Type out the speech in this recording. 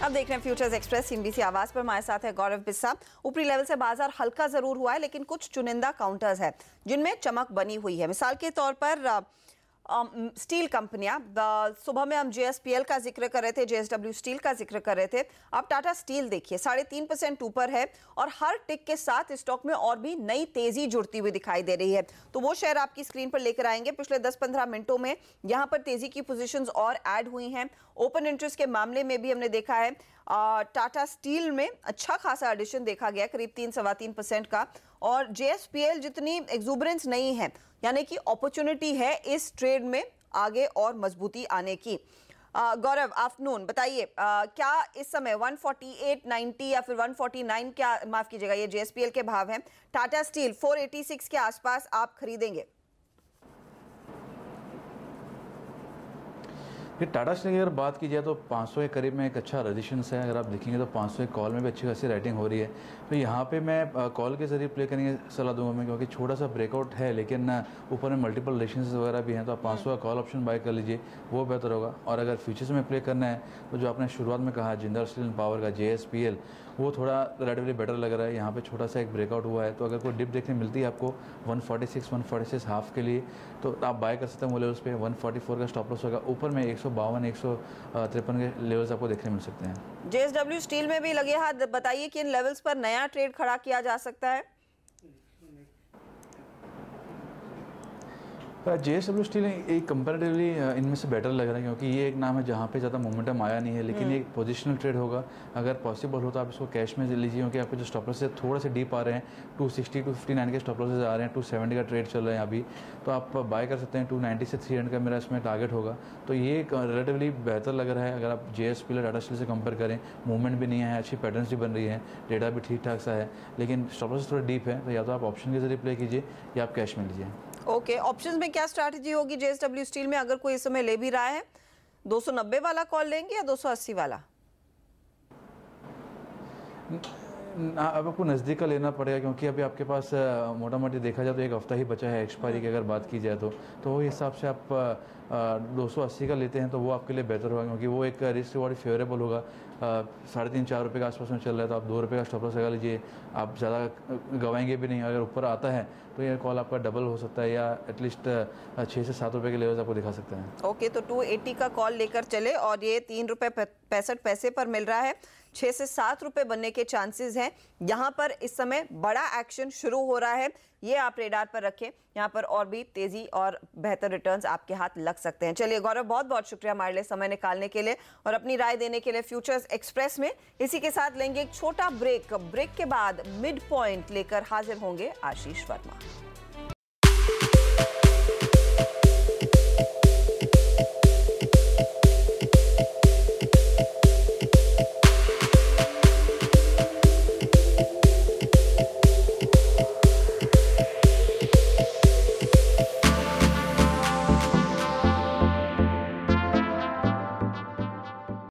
अब देख रहे हैं फ्यूचर्स एक्सप्रेस सीएनबीसी आवाज पर। हमारे साथ है गौरव बिस्सा। ऊपरी लेवल से बाजार हल्का जरूर हुआ है, लेकिन कुछ चुनिंदा काउंटर्स है जिनमें चमक बनी हुई है। मिसाल के तौर पर स्टील कंपनियां, सुबह में हम जेएसपीएल का जिक्र कर रहे थे, जेएसडब्ल्यू स्टील का जिक्र कर रहे थे। अब टाटा स्टील देखिए 3.5% ऊपर है और हर टिक के साथ स्टॉक में और भी नई तेजी जुड़ती हुई दिखाई दे रही है। तो वो शेयर आपकी स्क्रीन पर लेकर आएंगे। पिछले 10-15 मिनटों में यहां पर तेजी की पोजीशंस और ऐड हुई हैं। ओपन इंटरेस्ट के मामले में भी हमने देखा है टाटा स्टील में अच्छा खासा एडिशन देखा गया, करीब 3-3.25% का। और जेएसपीएल जितनी एक्सुबरेंस नहीं है, यानी कि अपॉर्चुनिटी है इस ट्रेड में आगे और मजबूती आने की। गौरव, आफ्टरनून, बताइए क्या इस समय 148.90 या फिर 149, क्या माफ कीजिएगा, ये जेएसपीएल के भाव हैं। टाटा स्टील 486 के आसपास आप खरीदेंगे? ये टाटा स्टील की अगर बात की जाए तो 500 के करीब में एक अच्छा रेजिस्टेंस है। अगर आप देखेंगे तो 500 कॉल में भी अच्छी खासी राइटिंग हो रही है। तो यहाँ पे मैं कॉल के जरिए प्ले करने की सलाह दूंगा मैं, क्योंकि छोटा सा ब्रेकआउट है, लेकिन ऊपर में मल्टीपल रेजिस्टेंस वगैरह भी हैं। तो आप 500 का कॉल ऑप्शन बाय कर लीजिए, वो बेहतर होगा। और अगर फ्यूचर्स में प्ले करना है तो जो आपने शुरुआत में कहा जिंदल स्टील एंड पावर का जेएसपीएल, वो थोड़ा रिलेटिवली बेटर लग रहा है। यहाँ पे छोटा सा एक ब्रेकआउट हुआ है, तो अगर कोई डिप देखने मिलती है आपको 146 हाफ के लिए, तो आप बाय कर सकते हैं वो लेवल्स पे। 144 का स्टॉप लॉस होगा। ऊपर में 152 153 के लेवल्स आपको देखने मिल सकते हैं। जेएसडब्ल्यू स्टील में भी लगे हाथ, बताइए कि इन लेवल्स पर नया ट्रेड खड़ा किया जा सकता है? जेएसडब्ल्यू स्टील एक कंपैरेटिवली इनमें से बेटर लग रहा है, क्योंकि ये एक नाम है जहाँ पे ज़्यादा मोमेंटम आया नहीं है, लेकिन ये एक पोजिशनल ट्रेड होगा। अगर पॉसिबल हो तो आप इसको कैश में लीजिए, क्योंकि आपको जो स्टॉप लॉस से थोड़े से डीप आ रहे हैं, 260 259 के स्टॉप लॉसेज आ रहे हैं, 270 का ट्रेड चल रहा है अभी, तो आप बाय कर सकते हैं। 290 से 300 का मेरा इसमें टारगेट होगा। तो ये रिलेटिवली बेहतर लग रहा है अगर आप जेएसपीएल और टाटा स्टील से कंपेयर करें। मूवमेंट भी नहीं है, अच्छी पैटर्न्स भी बन रही है, डेटा भी ठीक ठाक सा है, लेकिन स्टॉप लॉसेज थोड़ा डीप है। तो या तो आप ऑप्शन के जरिए प्ले कीजिए या आप कैश में लीजिए। ओके, ऑप्शंस में क्या स्ट्रैटेजी होगी जेएसडब्ल्यू स्टील में? अगर कोई इस समय ले भी रहा है, 290 वाला कॉल लेंगे या 280 वाला? अब आपको नज़दीक का लेना पड़ेगा, क्योंकि अभी आपके पास मोटा मोटी देखा जाए तो एक हफ्ता ही बचा है एक्सपायरी की। अगर बात की जाए तो वो हिसाब से आप 280 का लेते हैं तो वो आपके लिए बेहतर होगा, क्योंकि वो एक रिस्क रिवॉर्ड फेवरेबल होगा। 3.5-4 रुपये के आसपास में चल रहा है, तो आप 2 रुपये का स्टॉप लॉस लगा लीजिए। आप ज़्यादा गवाएंगे भी नहीं। अगर ऊपर आता है तो ये कॉल आपका डबल हो सकता है, या एटलीस्ट 6 से 7 रुपये के लेवल्स आपको दिखा सकते हैं। ओके, तो 280 का कॉल लेकर चले और ये 3 रुपये 65 पैसे पर मिल रहा है। 6 से 7 रुपए बनने के चांसेस हैं। यहां पर इस समय बड़ा एक्शन शुरू हो रहा है, ये आप रेडार पर रखें। यहां पर और भी तेजी और बेहतर रिटर्न्स आपके हाथ लग सकते हैं। चलिए गौरव, बहुत बहुत शुक्रिया हमारे लिए समय निकालने के लिए और अपनी राय देने के लिए फ्यूचर्स एक्सप्रेस में। इसी के साथ लेंगे एक छोटा ब्रेक के बाद मिड पॉइंट लेकर हाजिर होंगे आशीष वर्मा।